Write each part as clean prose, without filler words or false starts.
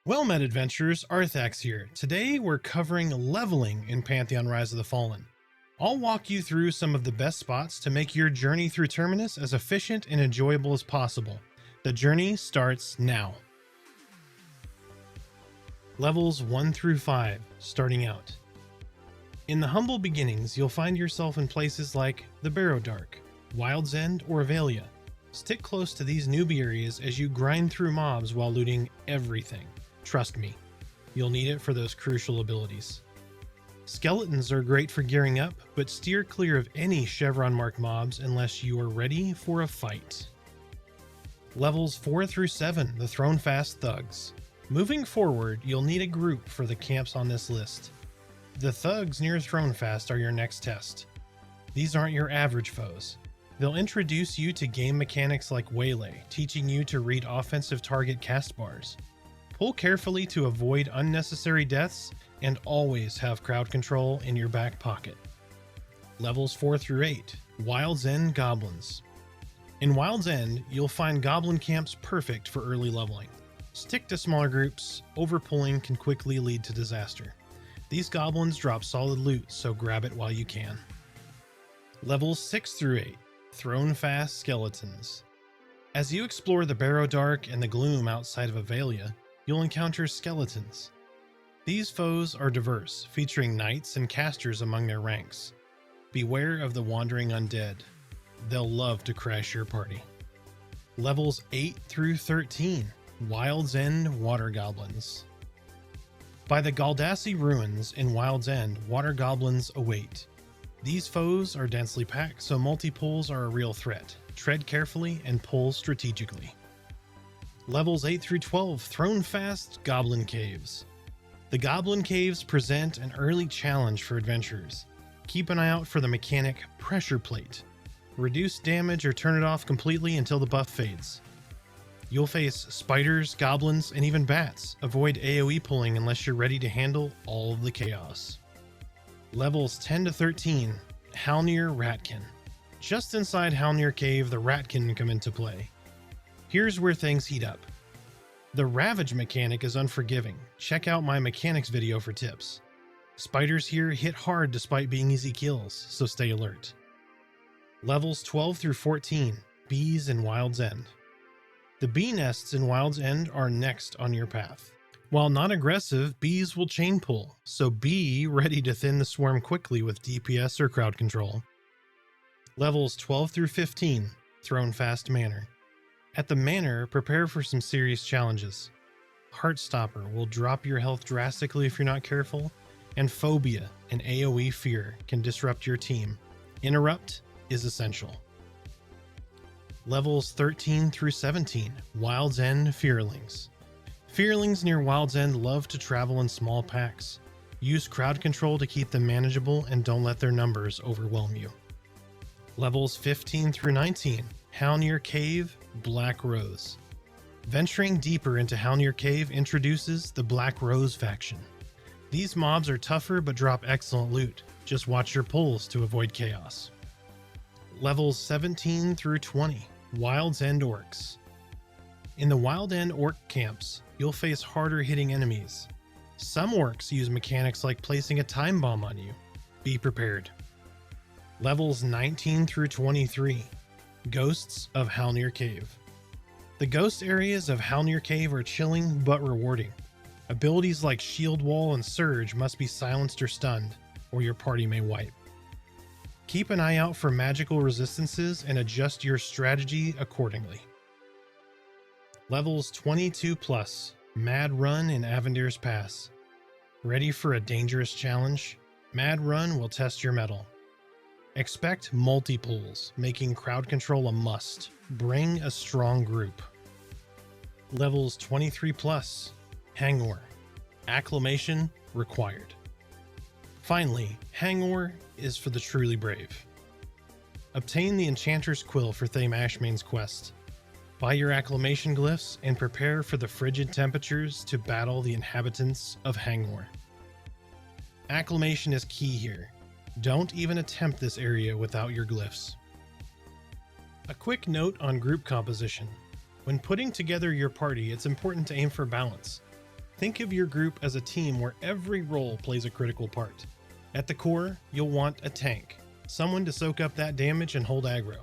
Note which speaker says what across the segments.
Speaker 1: Well met adventurers, Arthax here. Today we're covering leveling in Pantheon Rise of the Fallen. I'll walk you through some of the best spots to make your journey through Terminus as efficient and enjoyable as possible. The journey starts now. Levels 1 through 5, starting out. In the humble beginnings, you'll find yourself in places like the Barrowdark, Wild's End, or Availia. Stick close to these newbie areas as you grind through mobs while looting everything. Trust me, you'll need it for those crucial abilities. Skeletons are great for gearing up, but steer clear of any chevron-marked mobs unless you are ready for a fight. Levels 4 through 7, the Thronefast Thugs. Moving forward, you'll need a group for the camps on this list. The thugs near Thronefast are your next test. These aren't your average foes. They'll introduce you to game mechanics like Waylay, teaching you to read offensive target cast bars. Pull carefully to avoid unnecessary deaths, and always have crowd control in your back pocket. Levels 4 through 8, Wild's End Goblins. In Wild's End, you'll find goblin camps perfect for early leveling. Stick to smaller groups, overpulling can quickly lead to disaster. These goblins drop solid loot, so grab it while you can. Levels 6 through 8, Thronefast Skeletons. As you explore the Barrowdark and the gloom outside of Availia, you'll encounter skeletons. These foes are diverse, featuring knights and casters among their ranks. Beware of the wandering undead. They'll love to crash your party. Levels 8 through 13, Wild's End Water Goblins. By the Galdassi ruins in Wild's End, water goblins await. These foes are densely packed, so multi-pulls are a real threat. Tread carefully and pull strategically. Levels 8 through 12, Thronefast Goblin Caves. The Goblin Caves present an early challenge for adventurers. Keep an eye out for the mechanic Pressure Plate. Reduce damage or turn it off completely until the buff fades. You'll face spiders, goblins, and even bats. Avoid AoE pulling unless you're ready to handle all of the chaos. Levels 10 to 13, Halnir Ratkin. Just inside Halnir Cave, the Ratkin come into play. Here's where things heat up. The Ravage mechanic is unforgiving. Check out my mechanics video for tips. Spiders here hit hard despite being easy kills, so stay alert. Levels 12 through 14, Bees in Wild's End. The bee nests in Wild's End are next on your path. While not aggressive, bees will chain pull, so be ready to thin the swarm quickly with DPS or crowd control. Levels 12 through 15, Thronefast Manor. At the Manor, prepare for some serious challenges. Heartstopper will drop your health drastically if you're not careful, and Phobia, an AoE fear, can disrupt your team. Interrupt is essential. Levels 13 through 17, Wild's End Fearlings. Fearlings near Wild's End love to travel in small packs. Use crowd control to keep them manageable and don't let their numbers overwhelm you. Levels 15 through 19, Halnir Cave, Black Rose. Venturing deeper into Halnir Cave introduces the Black Rose faction. These mobs are tougher but drop excellent loot. Just watch your pulls to avoid chaos. Levels 17 through 20, Wild's End Orcs. In the Wild End Orc camps, you'll face harder hitting enemies. Some orcs use mechanics like placing a time bomb on you. Be prepared. Levels 19 through 23, Ghosts of Halnir Cave. The ghost areas of Halnir Cave are chilling but rewarding. Abilities like Shield Wall and Surge must be silenced or stunned, or your party may wipe. Keep an eye out for magical resistances and adjust your strategy accordingly. Levels 22 plus, Mad Run in Avendir's Pass. Ready for a dangerous challenge? Mad Run will test your mettle. Expect multi-pulls, making crowd control a must. Bring a strong group. Levels 23 plus, Hangor. Acclimation required. Finally, Hangor is for the truly brave. Obtain the Enchanter's Quill for Thame Ashmane's quest. Buy your acclimation glyphs and prepare for the frigid temperatures to battle the inhabitants of Hangor. Acclimation is key here. Don't even attempt this area without your glyphs. A quick note on group composition. When putting together your party, it's important to aim for balance. Think of your group as a team where every role plays a critical part. At the core, you'll want a tank, someone to soak up that damage and hold aggro.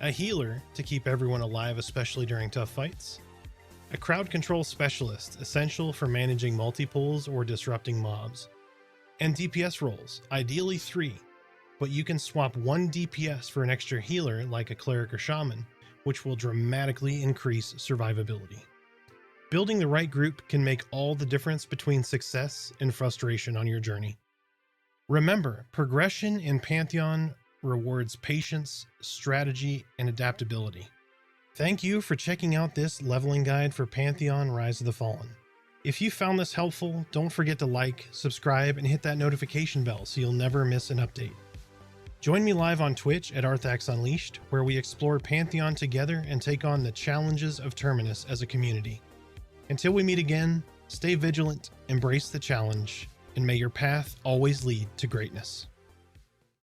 Speaker 1: A healer to keep everyone alive, especially during tough fights. A crowd control specialist, essential for managing multi-pulls or disrupting mobs. And DPS roles, ideally 3, but you can swap 1 DPS for an extra healer like a cleric or shaman, which will dramatically increase survivability. Building the right group can make all the difference between success and frustration on your journey. Remember, progression in Pantheon rewards patience, strategy, and adaptability. Thank you for checking out this leveling guide for Pantheon Rise of the Fallen. If you found this helpful, don't forget to like, subscribe, and hit that notification bell so you'll never miss an update. Join me live on Twitch at Arthax Unleashed, where we explore Pantheon together and take on the challenges of Terminus as a community. Until we meet again, stay vigilant, embrace the challenge, and may your path always lead to greatness.